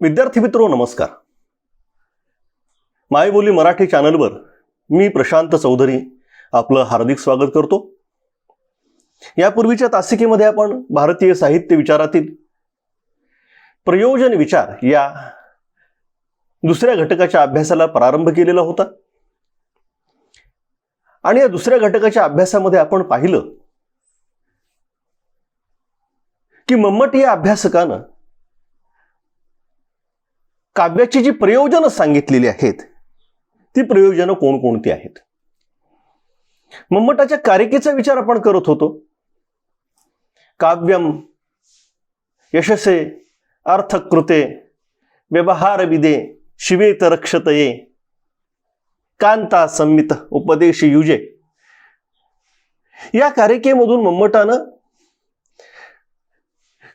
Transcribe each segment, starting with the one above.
विद्यार्थी मित्रो नमस्कार. मायबोली मराठी चॅनलवर मी प्रशांत चौधरी आपलं हार्दिक स्वागत करतो. यापूर्वीच्या तासिकेमध्ये आपण भारतीय साहित्य विचारातील प्रयोजन विचार या दुसऱ्या घटकाच्या अभ्यासाला प्रारंभ केलेला होता आणि या दुसऱ्या घटकाच्या अभ्यासामध्ये आपण पाहिलं की मम्मट या अभ्यासकानं काव्याची जी प्रयोजनं सांगितलेली आहेत ती प्रयोजनं कोणकोणती आहेत. मम्मटाच्या कारिकेचा विचार आपण करत होतो. काव्यम यशसे अर्थकृते व्यवहार विदे शिवेत रक्षतये कांता संमित उपदेश युजे या कारिकेमधून मम्मटानं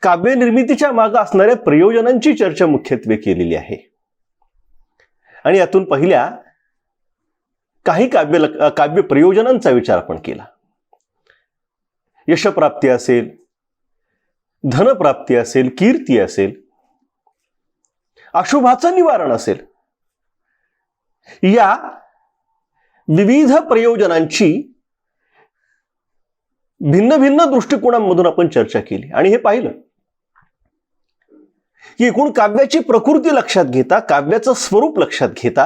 काव्य निर्मितीच्या मागे असणाऱ्या प्रयोजनांची चर्चा मुख्यत्वे केलेली आहे आणि यातून पहिल्या काही काव्य प्रयोजनांचा विचार आपण केला. यशप्राप्ती असेल, धनप्राप्ती असेल, कीर्ती असेल, अशुभाचं निवारण असेल, या विविध प्रयोजनांची भिन्न भिन्न दृष्टिकोनांमधून आपण चर्चा केली आणि हे पाहिलं की एकूण काव्याची प्रकृती लक्षात घेता, काव्याचं स्वरूप लक्षात घेता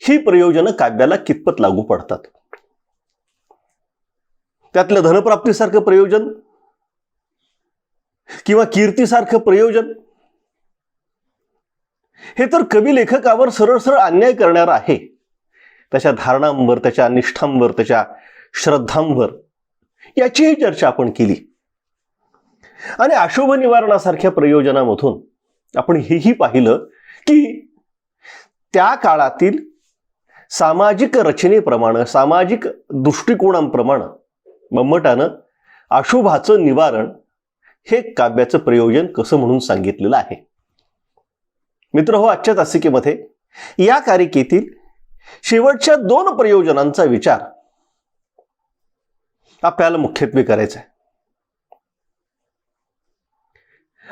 ही प्रयोजनं काव्याला कितपत लागू पडतात. त्यातलं धनप्राप्तीसारखं प्रयोजन किंवा कीर्तीसारखं प्रयोजन हे तर कवी लेखकावर सरळ सरळ अन्याय करणार आहे. त्याच्या धारणांवर, त्याच्या निष्ठांवर, त्याच्या श्रद्धांवर याचीही चर्चा आपण केली आणि अशुभ निवारणासारख्या प्रयोजनामधून आपण हेही पाहिलं की त्या काळातील सामाजिक रचनेप्रमाणे, सामाजिक दृष्टिकोनांप्रमाणे मम्मटानं अशुभाचं निवारण हे काव्याचं प्रयोजन कसं म्हणून सांगितलेलं आहे. मित्रहो, आजच्या तासिकेमध्ये या कारिकेतील शेवटच्या 2 प्रयोजनांचा विचार आपल्याला मुख्यत्वे करायचं आहे.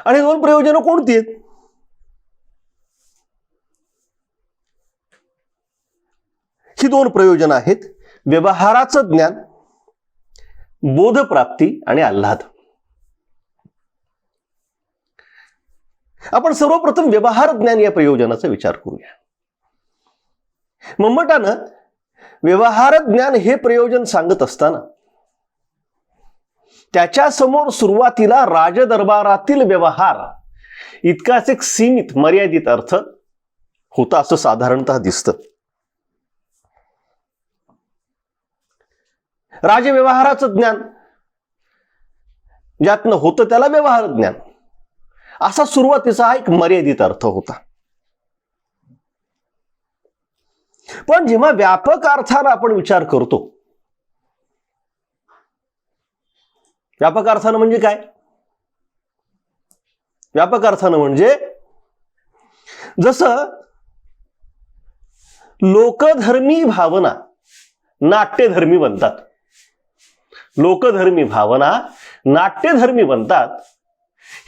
आणि 2 प्रयोजनं कोणती आहेत? ही 2 प्रयोजनं आहेत व्यवहाराचं ज्ञान, बोधप्राप्ती आणि आल्हाद. आपण सर्वप्रथम व्यवहार ज्ञान या प्रयोजनाचा विचार करूया. मम्मटानं व्यवहार ज्ञान हे प्रयोजन सांगत असताना त्याच्या समोर सुरुवातीला राजदरबारातील व्यवहार इतकाच एक सीमित मर्यादित अर्थ होता असं साधारणतः दिसतं. राजव्यवहाराचं ज्ञान ज्यातनं होतं त्याला व्यवहार ज्ञान असा सुरुवातीचा हा एक मर्यादित अर्थ होता. पण जेव्हा व्यापक अर्थानं आपण विचार करतो, व्यापक अर्थानं म्हणजे काय? व्यापक अर्थानं म्हणजे जसं लोकधर्मी भावना नाट्यधर्मी बनतात, लोकधर्मी भावना नाट्यधर्मी बनतात,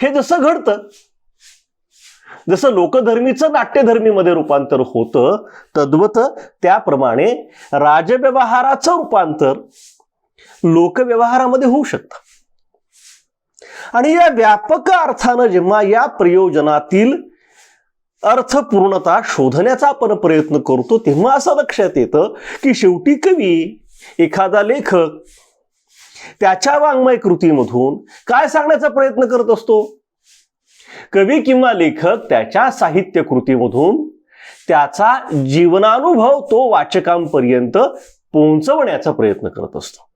हे जसं घडतं, जसं लोकधर्मीचं नाट्यधर्मीमध्ये रूपांतर होतं तद्वत त्याप्रमाणे राजव्यवहाराचं रूपांतर लोकव्यवहारामध्ये होऊ शकतं. आणि या व्यापक अर्थानं जेव्हा या प्रयोजनातील अर्थपूर्णता शोधण्याचा आपण प्रयत्न करतो तेव्हा असं लक्षात येतं की शेवटी कवी, एखादा लेखक त्याच्या वाङ्मय कृतीमधून काय सांगण्याचा प्रयत्न करत असतो? कवी किंवा लेखक त्याच्या साहित्य कृतीमधून त्याचा जीवनानुभव तो वाचकांपर्यंत पोहोचवण्याचा प्रयत्न करत असतो.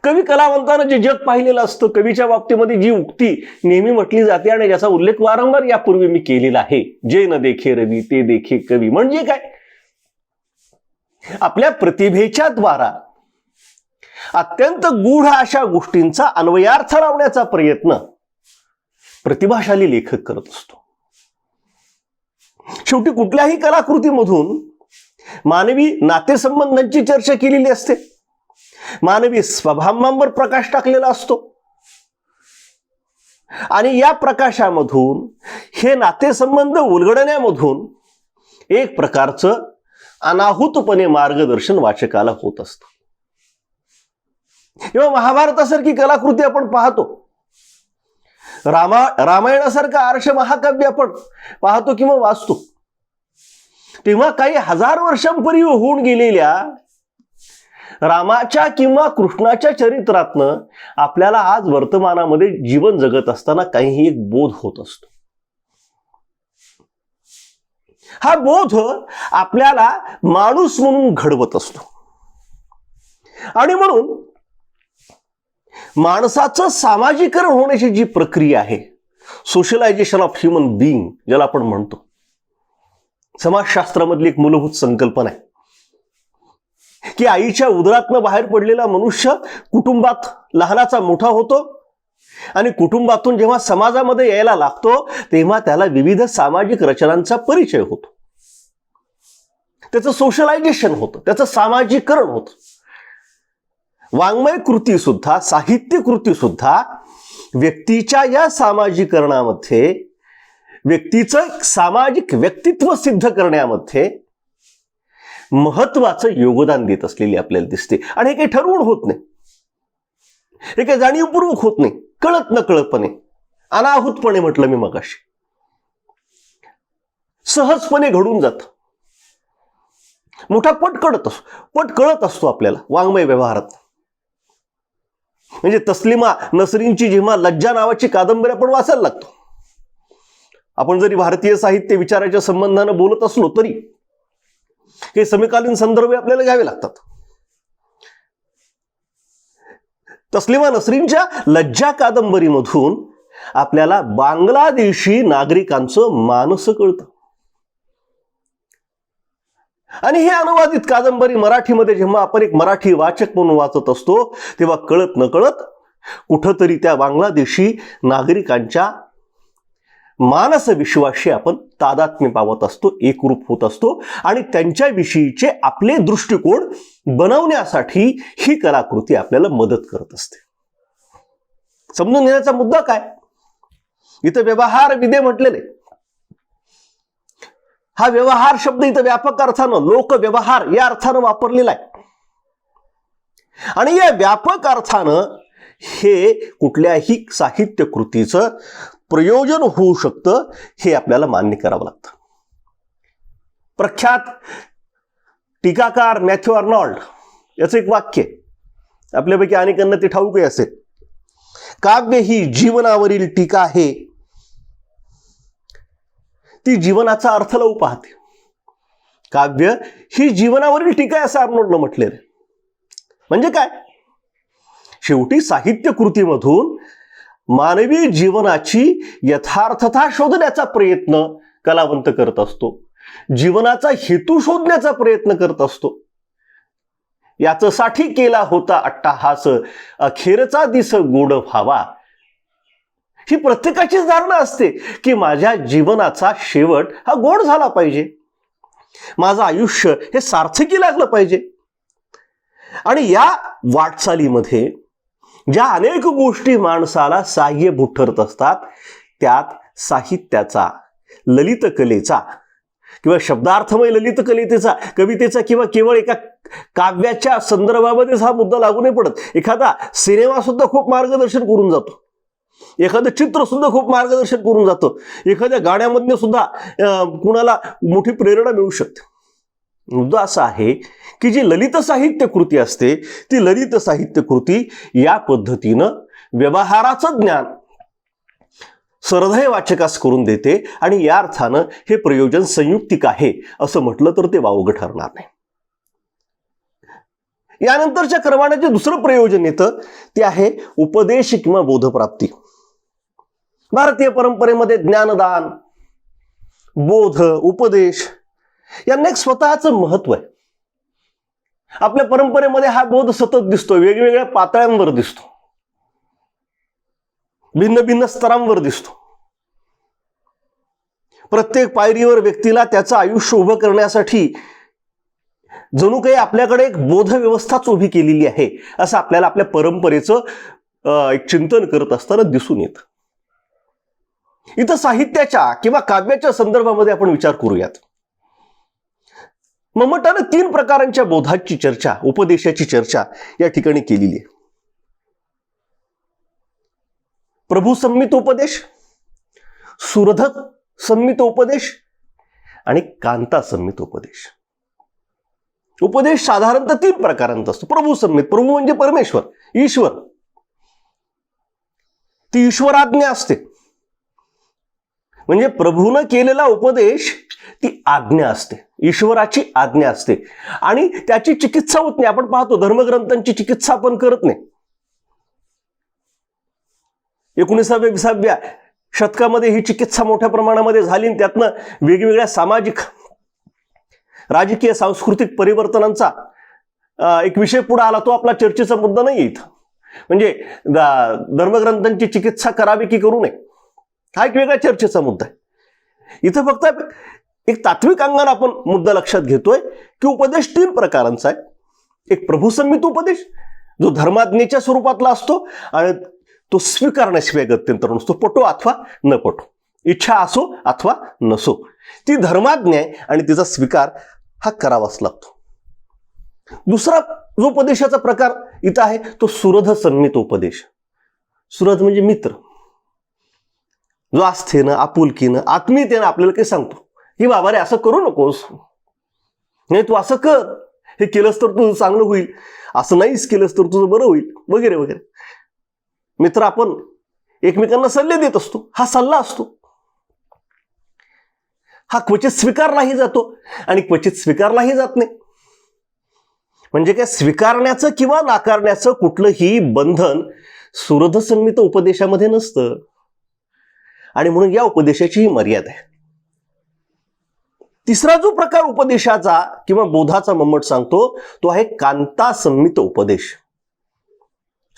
कवी कलावंतानं जे जग पाहिलेलं असतं, कवीच्या बाबतीमध्ये जी उक्ती नेहमी म्हटली जाते आणि ज्याचा उल्लेख वारंवार यापूर्वी मी केलेला आहे, जे न देखे रवी ते देखे कवी, म्हणजे काय? आपल्या प्रतिभेच्या द्वारा अत्यंत गूढ अशा गोष्टींचा अन्वयार्थ लावण्याचा प्रयत्न प्रतिभाशाली लेखक करत असतो. शेवटी कुठल्याही कलाकृतीमधून मानवी नातेसंबंधांची चर्चा केलेली असते, मानवी स्वभावांवर प्रकाश टाकलेला असतो. आणि या प्रकाशामधून हे नातेसंबंध उलगडण्यामधून एक प्रकारचं अनाहूतपणे मार्गदर्शन वाचकाला होत असतं. किंवा महाभारतासारखी कलाकृती आपण पाहतो, रामायणासारखं आर्ष महाकाव्य आपण पाहतो किंवा वाचतो, तेव्हा काही हजार वर्षांपूर्वी होऊन गेलेल्या रामाच्या किंवा कृष्णाच्या चरित्रातनं आपल्याला आज वर्तमानामध्ये जीवन जगत असताना काही एक बोध होत असतो. हा बोध आपल्याला माणूस म्हणून घडवत असतो. आणि म्हणून माणसाचं सामाजिकरण होण्याची जी प्रक्रिया आहे, सोशलायझेशन ऑफ ह्युमन बीइंग ज्याला आपण म्हणतो, समाजशास्त्रामधली एक मूलभूत संकल्पना आहे की आईच्या उदरातनं बाहेर पडलेला मनुष्य कुटुंबात लहानाचा मोठा होतो आणि कुटुंबातून जेव्हा समाजामध्ये यायला लागतो तेव्हा त्याला विविध सामाजिक रचनांचा परिचय होतो, त्याचं सोशलायझेशन होतं, त्याचं सामाजिकरण होतं. वाङ्मय कृती सुद्धा, साहित्य कृती सुद्धा व्यक्तीच्या या सामाजिकरणामध्ये, व्यक्तीचं सामाजिक व्यक्तित्व सिद्ध करण्यामध्ये महत्वाचं योगदान देत असलेली आपल्याला दिसते. आणि हे काही ठरवून होत नाही, हे काही जाणीवपूर्वक होत नाही, कळत न कळतपणे, अनाहूतपणे म्हटलं मी मगाशी, सहजपणे घडून जात. मोठा पट कळत असतो आपल्याला वाङ्मय व्यवहारात. म्हणजे तस्लिमा नसरींची जेव्हा लज्जा नावाची कादंबरी आपण वाचायला लागतो, आपण जरी भारतीय साहित्य विचाराच्या संबंधानं बोलत असलो तरी हे समकालीन संदर्भ आपल्याला घ्यावे लागतात. तस्लिमा नसरींच्या लज्जा कादंबरीमधून आपल्याला बांगलादेशी नागरिकांचं मानस कळतं. आणि हे अनुवादित कादंबरी मराठीमध्ये जेव्हा आपण एक मराठी वाचक म्हणून वाचत असतो तेव्हा कळत न कळत कुठंतरी त्या बांगलादेशी नागरिकांच्या मानस विश्वाशी आपण तादात्म्य पावत असतो, एकरूप होत असतो. आणि त्यांच्याविषयीचे आपले दृष्टिकोन बनवण्यासाठी ही कलाकृती आपल्याला मदत करत असते. समजून घेण्याचा मुद्दा काय, इथं व्यवहार विदे म्हटलेले, हा व्यवहार शब्द इथं व्यापक अर्थानं लोकव्यवहार या अर्थानं वापरलेला आहे. आणि या व्यापक अर्थानं हे कुठल्याही साहित्य कृतीचं प्रयोजन होऊ शकतं हे आपल्याला मान्य करावं लागतं. प्रख्यात टीकाकार मॅथ्यू आर्नॉल्ड याचं एक वाक्य आपल्यापैकी अनेकांना ते ठाऊकही असेल, काव्य ही जीवनावरील टीका आहे, ती जीवनाचा अर्थ लावू पाहते. काव्य ही जीवनावरील टीका आहे असं आर्नॉल्डनं म्हटलेलं आहे. म्हणजे काय, शेवटी साहित्य कृतीमधून मानवी जीवनाची यथार्थता शोधण्याचा प्रयत्न कलावंत करत असतो, जीवनाचा हेतू शोधण्याचा प्रयत्न करत असतो. याच्यासाठी केला होता अट्टाहास, अखेरचा दिस गोड व्हावा. ही प्रत्येकाचीच धारणा असते की माझ्या जीवनाचा शेवट हा गोड झाला पाहिजे, माझं आयुष्य हे सार्थकी लागलं पाहिजे. आणि या वाटचालीमध्ये ज्या अनेक गोष्टी माणसाला सहाय्यभूत ठरत असतात त्यात साहित्याचा, ललित कलेचा किंवा शब्दार्थमय ललित कलेचा, कवितेचा किंवा केवळ एका काव्याच्या संदर्भामध्येच हा मुद्दा लागू नाही पडत. एखादा सिनेमा सुद्धा खूप मार्गदर्शन करून जातो, एखादं चित्र सुद्धा खूप मार्गदर्शन करून जातं, एखाद्या गाण्यामधनं सुद्धा कुणाला मोठी प्रेरणा मिळू शकते. मुद्दा असा आहे की जी ललित साहित्य कृती असते ती ललित साहित्य कृती या पद्धतीनं व्यवहाराचं ज्ञान सरहृदय वाचकास करून देते. आणि या अर्थानं हे प्रयोजन संयुक्तिक आहे असं म्हटलं तर ते वावगं ठरणार नाही. यानंतरच्या क्रमाने जे दुसरं प्रयोजन येतं ते आहे उपदेश किंवा बोधप्राप्ती. भारतीय परंपरेमध्ये ज्ञानदान, बोध, उपदेश यांना एक स्वतःचं महत्व आहे. आपल्या परंपरेमध्ये हा बोध सतत दिसतो, वेगवेगळ्या पातळ्यांवर दिसतो, भिन्न भिन्न स्तरांवर दिसतो. प्रत्येक पायरीवर व्यक्तीला त्याचं आयुष्य उभं करण्यासाठी जणू काही आपल्याकडे एक बोध व्यवस्थाच उभी केलेली आहे असं आपल्याला आपल्या परंपरेचं एक चिंतन करत असताना दिसून येतं. इथं साहित्याच्या किंवा काव्याच्या संदर्भामध्ये आपण विचार करूयात. मम्मटानं 3 प्रकारांच्या बोधाची चर्चा, उपदेशाची चर्चा या ठिकाणी केलेली आहे. प्रभू संमित उपदेश, सुरध संमित उपदेश आणि कांता संमित उपदेश. उपदेश साधारणतः 3 प्रकारांचा असतो. प्रभू संमित, प्रभू म्हणजे परमेश्वर, ईश्वर, ती ईश्वराज्ञा असते. म्हणजे प्रभूनं केलेला उपदेश ती आज्ञा असते, ईश्वराची आज्ञा असते आणि त्याची चिकित्सा होत नाही. आपण पाहतो धर्मग्रंथांची चिकित्सा आपण करत नाही. 19व्या-20व्या शतकामध्ये ही चिकित्सा मोठ्या प्रमाणामध्ये झाली. त्यातनं वेगवेगळ्या सामाजिक, राजकीय, सांस्कृतिक परिवर्तनांचा एक विषय पुढे आला. तो आपला चर्चेचा मुद्दा नाही इथं. म्हणजे धर्मग्रंथांची चिकित्सा करावी की करू नये हा एक वेगळा चर्चेचा मुद्दा आहे. इथं फक्त एक तात्विक अंगाने आपण मुद्दा लक्षात घेतोय की उपदेश 3 प्रकारांचा आहे. एक प्रभूसंमित उपदेश जो धर्माज्ञेच्या स्वरूपातला असतो आणि तो स्वीकारण्याशिवाय गत्यंतर नसतो, पटो अथवा न पटो, इच्छा असो अथवा नसो, ती धर्माज्ञा आहे आणि तिचा स्वीकार हा करावाच लागतो. दुसरा जो उपदेशाचा प्रकार इथं आहे तो सुरध संमित उपदेश. सुरध म्हणजे मित्र, जो आस्थेनं, आपुलकीनं, आत्मीयतेनं आपल्याला काही सांगतो, ही बाबा रे असं करू नकोस, नाही तू असं कर, हे केलंस तर तुझं चांगलं होईल, असं नाहीच केलंस तर तुझं बरं होईल, वगैरे वगैरे. मित्र आपण एकमेकांना सल्ले देत असतो, हा सल्ला असतो. हा क्वचित स्वीकारलाही जातो आणि क्वचित स्वीकारलाही जात नाही. म्हणजे काय, स्वीकारण्याचं किंवा नाकारण्याचं कुठलंही बंधन सुरध संमित उपदेशामध्ये नसतं आणि म्हणून या उपदेशाची ही मर्यादा आहे. तिसरा जो प्रकार उपदेशाचा किंवा बोधाचा मम्मट सांगतो तो आहे कांता संमित उपदेश.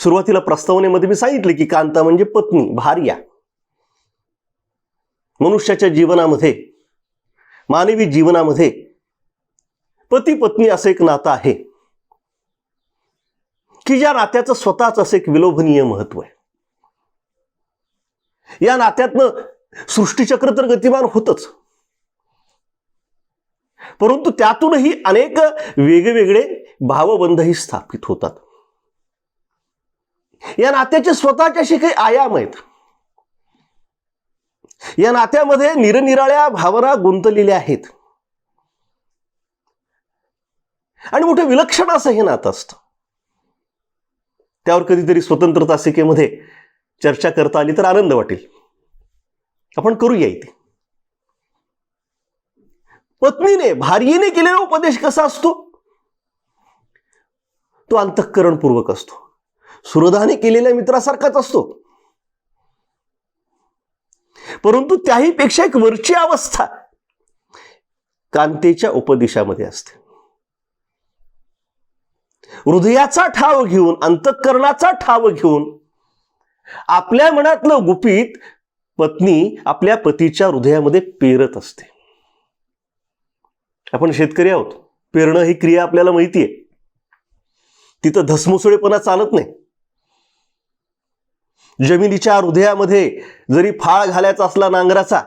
सुरुवातीला प्रस्तावनेमध्ये मी सांगितले की कांता म्हणजे पत्नी, भार्या. मनुष्याच्या जीवनामध्ये, मानवी जीवनामध्ये पती पत्नी असं एक नातं आहे की ज्या नात्याचं स्वतःच असं एक विलोभनीय महत्व आहे. या नात्यातनं सृष्टीचक्र तर गतिमान होतच, परंतु त्यातूनही अनेक वेगवेगळे भावबंधही स्थापित होतात. या नात्याचे स्वतःचे असे काही आयाम आहेत. या नात्यामध्ये निरनिराळ्या भावना गुंतलेल्या आहेत आणि मोठे विलक्षण असं हे नातं असतं. त्यावर कधीतरी स्वतंत्रता सिकेमध्ये चर्चा करता आली तर आनंद वाटेल. आपण करूया इथे. पत्नीने, भार्येने केलेला उपदेश कसा असतो, तो अंतःकरणपूर्वक असतो. सुरधाने केलेल्या मित्रासारखाच असतो, परंतु त्याही पेक्षा एक वरची अवस्था कांतेच्या उपदेशामध्ये असते. हृदयाचा ठाव घेऊन, अंतःकरणाचा ठाव घेऊन आपल्या मनातलं गुपित पत्नी आपल्या पतीच्या हृदयामध्ये पेरत असते. आपण शेतकरी आहोत, पेरणं ही क्रिया आपल्याला माहिती आहे. तिथं धसमुसळेपणा चालत नाही. जमिनीच्या हृदयामध्ये जरी फाळ घालायचा असला नांगराचा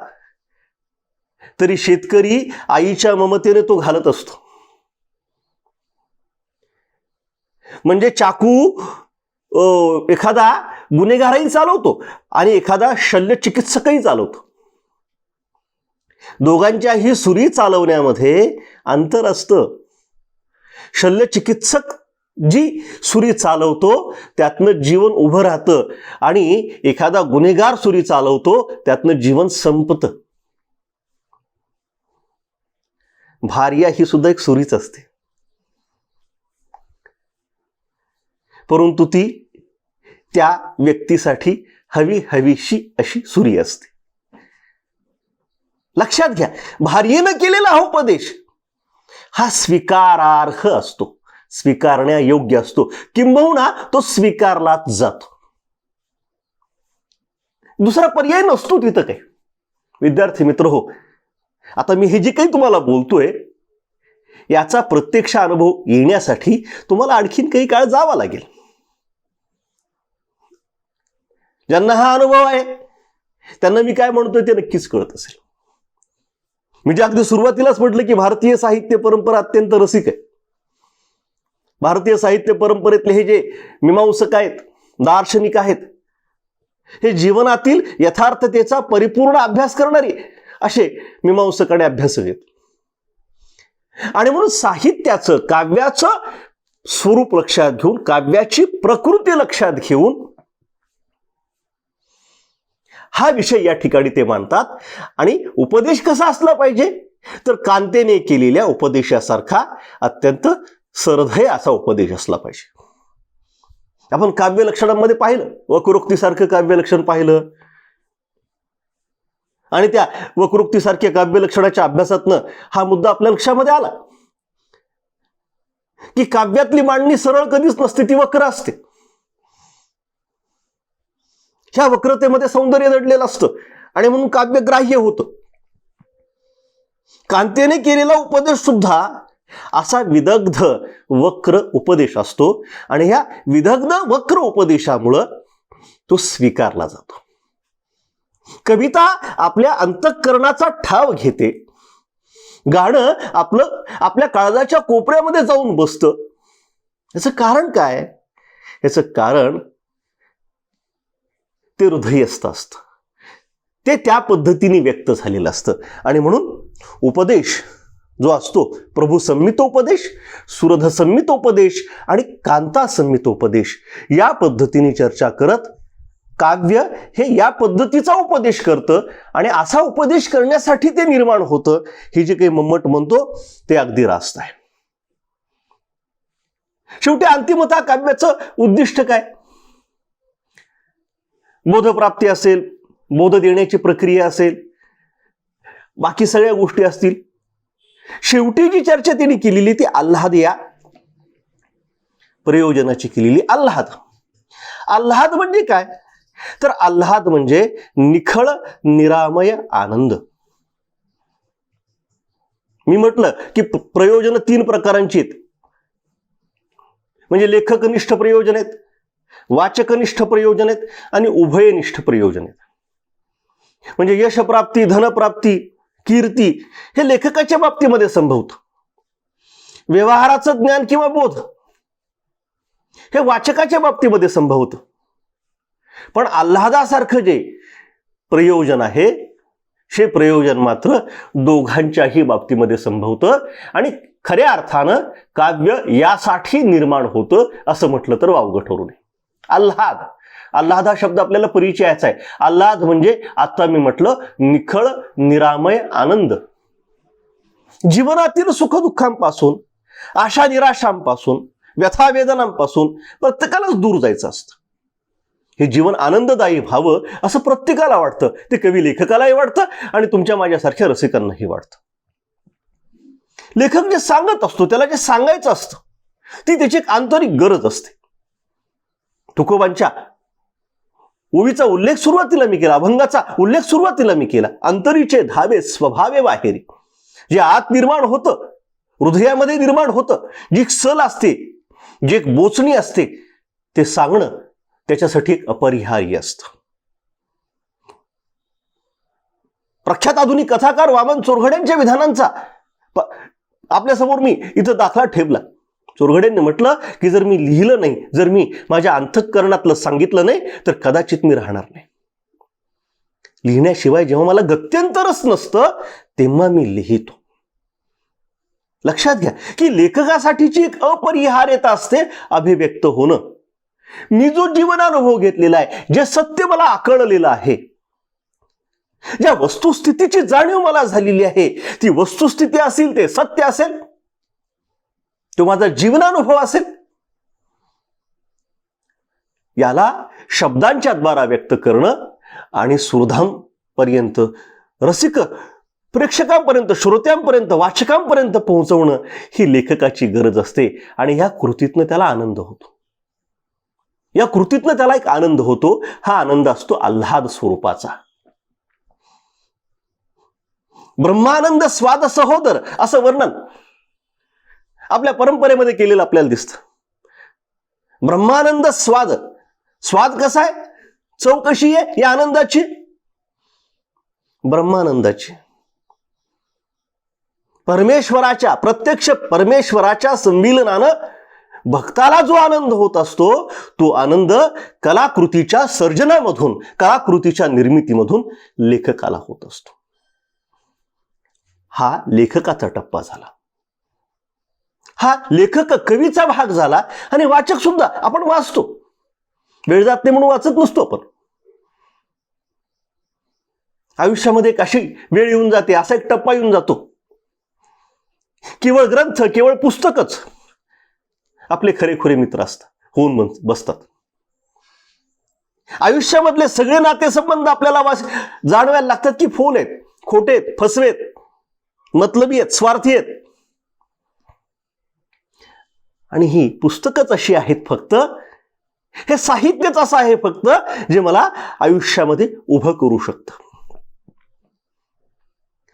तरी शेतकरी आईच्या ममतेने तो घालत असतो. म्हणजे चाकू एखादा गुन्हेगारही चालवतो आणि एखादा शल्य चिकित्सकही चालवतो. दोघांच्याही सुरी चालवण्यामध्ये अंतर असतं. शल्य चिकित्सक जी सुरी चालवतो त्यातनं जीवन उभं राहतं आणि एखादा गुन्हेगार सुरी चालवतो त्यातनं जीवन संपतं. भार्या ही सुद्धा एक सुरीच असते, परंतु ती त्या व्यक्तीसाठी हवीशी अशी सुरी असते. लक्षात घ्या, भार्येनं केलेला हा उपदेश हा स्वीकारार्ह असतो, स्वीकारण्यायोग्य असतो, किंबहुना तो स्वीकारलाच जातो. दुसरा पर्याय नसतो तिथं काही. विद्यार्थी मित्र हो, आता मी हे जे काही तुम्हाला बोलतोय याचा प्रत्यक्ष अनुभव येण्यासाठी तुम्हाला आणखीन काही काळ जावा लागेल. ज्यांना हा अनुभव आहे त्यांना मी काय म्हणतोय ते नक्कीच कळत असेल. म्हणजे अगदी सुरुवातीलाच म्हटलं की भारतीय साहित्य परंपरा अत्यंत रसिक आहे. भारतीय साहित्य परंपरेतले हे जे मीमांसक आहेत, दार्शनिक आहेत, हे जीवनातील यथार्थतेचा परिपूर्ण अभ्यास करणारे असे मीमांसक आणि अभ्यासक आहेत. आणि म्हणून साहित्याचं, काव्याचं स्वरूप लक्षात घेऊन, काव्याची प्रकृती लक्षात घेऊन हा विषय या ठिकाणी ते मांडतात. आणि उपदेश कसा असला पाहिजे तर कांतेने केलेल्या उपदेशासारखा अत्यंत सरधय असा उपदेश असला पाहिजे. आपण काव्य लक्षणांमध्ये पाहिलं, वक्रोक्तीसारखं काव्य लक्षण पाहिलं, आणि त्या वक्रोक्तीसारख्या काव्य लक्षणाच्या अभ्यासातनं हा मुद्दा आपल्या लक्षामध्ये आला की काव्यातली मांडणी सरळ कधीच नसते, ती वक्र असते. ह्या वक्रतेमध्ये सौंदर्य दडलेलं असतं आणि म्हणून काव्य ग्राह्य होतं. कांतेने केलेला उपदेश सुद्धा असा विदग्ध वक्र उपदेश असतो आणि ह्या विदग्ध वक्र उपदेशामुळं तो स्वीकारला जातो. कविता आपल्या अंतःकरणाचा ठाव घेते, गाणं आपल्या काळजाच्या कोपऱ्यामध्ये जाऊन बसतं. याचं कारण काय? याचं कारण ते हृदयस्थ असतं, ते त्या पद्धतीने व्यक्त झालेलं असतं. आणि म्हणून उपदेश जो असतो, प्रभू संहितोपदेश, सुरध संहितोपदेश आणि कांता संहितोपदेश, या पद्धतीने चर्चा करत काव्य हे या पद्धतीचा उपदेश करतं. आणि असा उपदेश करण्यासाठी ते निर्माण होतं. हे जे काही मम्मट म्हणतो ते अगदी रास्त आहे. शेवटी अंतिमतः काव्याचं उद्दिष्ट काय? बोधप्राप्ती असेल, बोध देण्याची प्रक्रिया असेल, बाकी सगळ्या गोष्टी असतील. शेवटी जी चर्चा त्यांनी केलेली ती आल्हाद या प्रयोजनाची केलेली. आल्हाद म्हणजे काय? तर आल्हाद म्हणजे निखळ निरामय आनंद. मी म्हटलं की प्रयोजन 3 प्रकारांची आहेत. म्हणजे लेखकनिष्ठ प्रयोजन आहेत, वाचकनिष्ठ प्रयोजन आहेत आणि उभयनिष्ठ प्रयोजन आहेत. म्हणजे यशप्राप्ती, धनप्राप्ती, कीर्ती हे लेखकाच्या बाबतीमध्ये संभवतं. व्यवहाराचं ज्ञान किंवा बोध हे वाचकाच्या बाबतीमध्ये संभवतं. पण आल्हादासारखं जे प्रयोजन आहे, हे प्रयोजन मात्र दोघांच्याही बाबतीमध्ये संभवतं. आणि खऱ्या अर्थानं काव्य यासाठी निर्माण होतं असं म्हटलं तर वावगं ठरू नये. आल्हाद हा शब्द आपल्याला परिचयाचा आहे. आल्हाद म्हणजे आता मी म्हटलं निखळ निरामय आनंद. जीवनातील सुखदुःखांपासून, आशा निराशांपासून, व्यथा वेदनांपासून प्रत्येकालाच दूर जायचं असतं. हे जीवन आनंददायी व्हावं असं प्रत्येकाला वाटतं. ते कवी लेखकालाही वाटतं आणि तुमच्या माझ्यासारख्या रसिकांनाही वाटतं. लेखक जे सांगत असतो, त्याला जे सांगायचं असतं, ती त्याची एक आंतरिक गरज असते. तुकोबांच्या ओवीचा उल्लेख सुरुवातीला मी केला, अभंगाचा उल्लेख सुरुवातीला मी केला. अंतरीचे धावे स्वभावे बाहेरी, जे आत निर्माण होतं, हृदयामध्ये निर्माण होतं, जी सल असते, जी एक बोचणी असते, ते सांगणं त्याच्यासाठी एक अपरिहार्य असतं. प्रख्यात आधुनिक कथाकार वामन चोरघड्यांच्या विधानांचा आपल्यासमोर मी इथं दाखला ठेवला. चोरघड्यांनी म्हटलं की जर मी लिहिलं नाही, जर मी माझ्या अंतःकरणातलं सांगितलं नाही तर कदाचित मी राहणार नाही. लिहिण्याशिवाय जेव्हा मला गत्यंतरच नसतं तेव्हा मी लिहितो. लक्षात घ्या की लेखकासाठीची एक अपरिहार्यता असते अभिव्यक्त होणं. मी जो जीवनानुभव घेतलेला आहे, जे सत्य मला आकळलेलं आहे, ज्या वस्तुस्थितीची जाणीव मला झालेली आहे, ती वस्तुस्थिती असेल, ते सत्य असेल, तो माझा जीवनानुभव असेल, याला शब्दांच्या द्वारा व्यक्त करणं आणि सुरधांपर्यंत, रसिक प्रेक्षकांपर्यंत, श्रोत्यांपर्यंत, वाचकांपर्यंत पोहोचवणं ही लेखकाची गरज असते. आणि या कृतीतनं त्याला आनंद होतो. या कृतीतनं त्याला एक आनंद होतो. हा आनंद असतो आल्हाद स्वरूपाचा. ब्रह्मानंद स्वाद सहोदर असं वर्णन आपल्या परंपरेमध्ये केलेलं आपल्याला दिसतं. ब्रह्मानंद स्वाद, स्वाद कसा आहे, चव कशी आहे या आनंदाची, ब्रह्मानंदाची, प्रत्यक्ष परमेश्वराच्या संमिलनानं भक्ताला जो आनंद होत असतो तो आनंद कलाकृतीच्या सर्जनामधून, कलाकृतीच्या निर्मितीमधून लेखकाला होत असतो. हा लेखकाचा टप्पा झाला, हा लेखक कवीचा भाग झाला. आणि वाचक सुद्धा आपण वाचतो, वेळ जात नाही म्हणून वाचत नसतो आपण. आयुष्यामध्ये कशी वेळ येऊन जाते, असा एक टप्पा येऊन जातो, केवळ ग्रंथ, केवळ पुस्तकच आपले खरेखुरे मित्र असतात, होऊन बसतात. आयुष्यामधले सगळे नातेसंबंध आपल्याला जाणवायला लागतात की फोल आहेत, खोटे आहेत, फसवेत, मतलबी आहेत, स्वार्थी आहेत. आणि ही पुस्तकच अशी आहेत फक्त, हे साहित्यच असं आहे फक्त जे मला आयुष्यामध्ये उभं करू शकतं.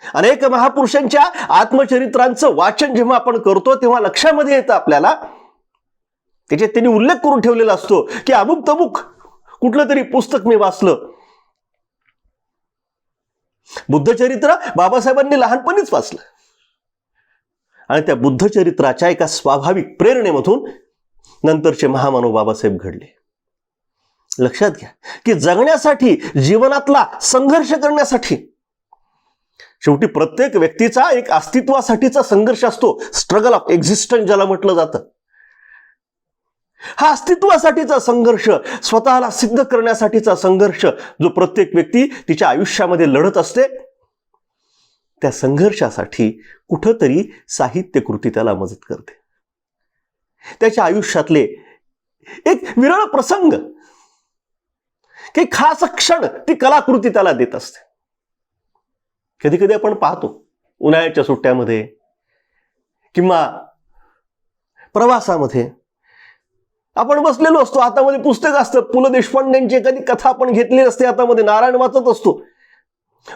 अनेक महापुरुषांच्या आत्मचरित्रांचं वाचन जेव्हा आपण करतो तेव्हा लक्षामध्ये येतं आपल्याला, त्याच्यात त्यांनी उल्लेख करून ठेवलेला असतो की अमुक तमुक कुठलं तरी पुस्तक मी वाचलं. बुद्धचरित्र बाबासाहेबांनी लहानपणीच वाचलं आणि त्या बुद्धचरित्राच्या एका स्वाभाविक प्रेरणेमधून नंतरचे महामानव बाबासाहेब घडले. लक्षात घ्या की जगण्यासाठी, जीवनातला संघर्ष करण्यासाठी, शेवटी प्रत्येक व्यक्तीचा एक अस्तित्वासाठीचा संघर्ष असतो, स्ट्रगल ऑफ एक्झिस्टन्स ज्याला म्हटलं जातं. हा अस्तित्वासाठीचा संघर्ष, स्वतःला सिद्ध करण्यासाठीचा संघर्ष जो प्रत्येक व्यक्ती तिच्या आयुष्यामध्ये लढत असते, त्या संघर्षासाठी कुठंतरी साहित्य कृती त्याला मदत करते. त्याच्या आयुष्यातले एक विरळ प्रसंग, काही खास क्षण ती कलाकृती त्याला देत असते. कधी कधी आपण पाहतो उन्हाळ्याच्या सुट्ट्यामध्ये किंवा प्रवासामध्ये आपण बसलेलो असतो, हातामध्ये पुस्तक असतं, पु ल देशपांडेंची एखादी कथा आपण घेतली असते हातामध्ये, नारायण वाचत असतो.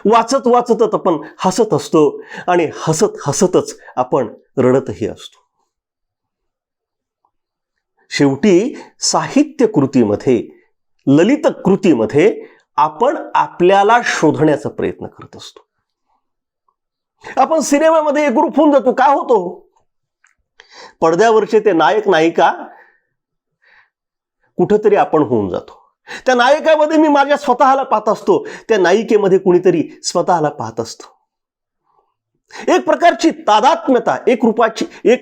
वाचत वाचतच आपण हसत असतो आणि हसत हसतच आपण रडतही असतो. शेवटी साहित्य कृतीमध्ये, ललित कृतीमध्ये आपण आपल्याला शोधण्याचा प्रयत्न करत असतो. आपण सिनेमामध्ये एकरूप होऊन जातो. का होतो? पडद्यावरचे ते नायक नायिका कुठंतरी आपण होऊन जातो. त्या नायकामध्ये मी माझ्या स्वतःला पाहत असतो, त्या नायिकेमध्ये कुणीतरी स्वतःला पाहत असतो. एक प्रकारची तादात्म्यता, एक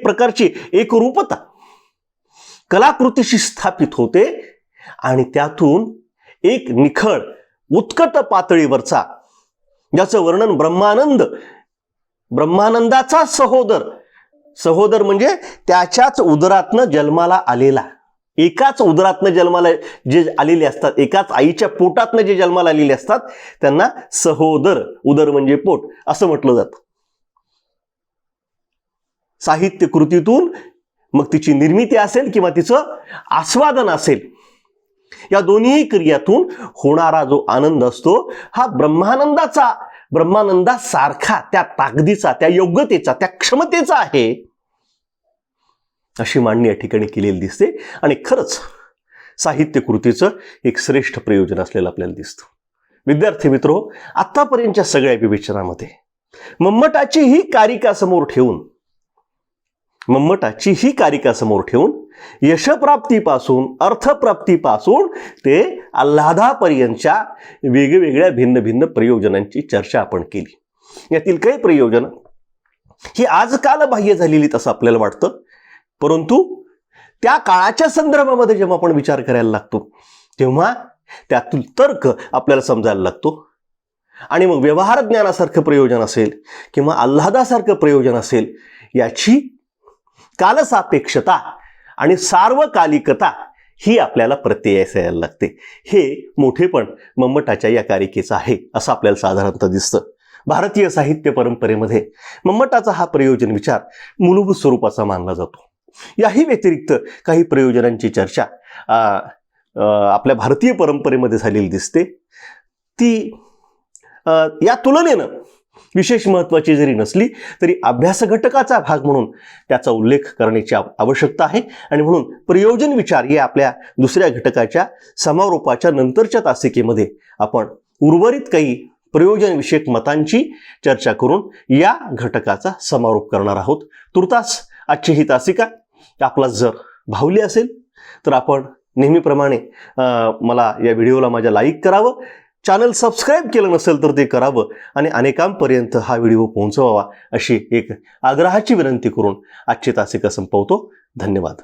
प्रकारची एकरूपता कलाकृतीशी स्थापित होते आणि त्यातून एक निखळ उत्कट पातळीवरचा, ज्याचं वर्णन ब्रह्मानंदाचा सहोदर म्हणजे त्याच्याच उदरातनं जन्माला आलेला, एकाच उदरातनं जन्माला जे आलेले असतात, एकाच आईच्या पोटातनं जे जन्माला आलेले असतात त्यांना सहोदर, उदर म्हणजे पोट असं म्हटलं जातं. साहित्य कृतीतून मग तिची निर्मिती असेल किंवा तिचं आस्वादन असेल, या दोन्ही क्रियातून होणारा जो आनंद असतो हा ब्रह्मानंदासारखा, त्या ताकदीचा, त्या योग्यतेचा, त्या क्षमतेचा आहे, अशी मांडणी या ठिकाणी केलेली दिसते. आणि खरंच साहित्य कृतीचं एक श्रेष्ठ प्रयोजन असलेलं आपल्याला दिसतं. विद्यार्थी मित्रो, आतापर्यंतच्या सगळ्या विवेचनामध्ये मम्मटाची ही कारिका समोर ठेवून यशप्राप्तीपासून, अर्थप्राप्तीपासून ते आल्हादापर्यंतच्या वेगवेगळ्या भिन्न भिन्न प्रयोजनांची चर्चा आपण केली. यातील काही प्रयोजन ही आजकाल बाह्य झालेली असं आपल्याला वाटतं, परंतु त्या काळाच्या संदर्भामध्ये जेव्हा आपण विचार करायला लागतो तेव्हा त्यातून तर्क आपल्याला समजायला लागतो. आणि मग व्यवहार ज्ञानासारखं प्रयोजन असेल किंवा आल्हादासारखं प्रयोजन असेल, याची कालसापेक्षता आणि सार्वकालिकता ही आपल्याला प्रत्ययास यायला लागते. हे मोठेपण मम्मटाच्या या कारिकेचं आहे असं आपल्याला साधारणतः दिसतं. भारतीय साहित्य परंपरेमध्ये मम्मटाचा हा प्रयोजन विचार मूलभूत स्वरूपाचा मानला जातो. याही व्यतिरिक्त काही प्रयोजनांची चर्चा आपल्या भारतीय परंपरेमध्ये झालेली दिसते. ती या तुलनेनं विशेष महत्त्वाची जरी नसली तरी अभ्यास घटकाचा भाग म्हणून त्याचा उल्लेख करण्याची आवश्यकता आहे. आणि म्हणून प्रयोजन विचार हे आपल्या दुसऱ्या घटकाच्या समारोपाच्या नंतरच्या तासिकेमध्ये आपण उर्वरित काही प्रयोजनविषयक मतांची चर्चा करून या घटकाचा समारोप करणार आहोत. तुर्तास आजची ही तासिका आपला जर भावली असेल तर आपण नेहमीप्रमाणे मला या व्हिडिओला माझ्या लाईक करावं, चॅनल सबस्क्राईब केलं नसेल तर ते करावं आणि अनेकांपर्यंत हा व्हिडिओ पोहोचवावा अशी एक आग्रहाची विनंती करून आजची तासिका संपवतो. धन्यवाद.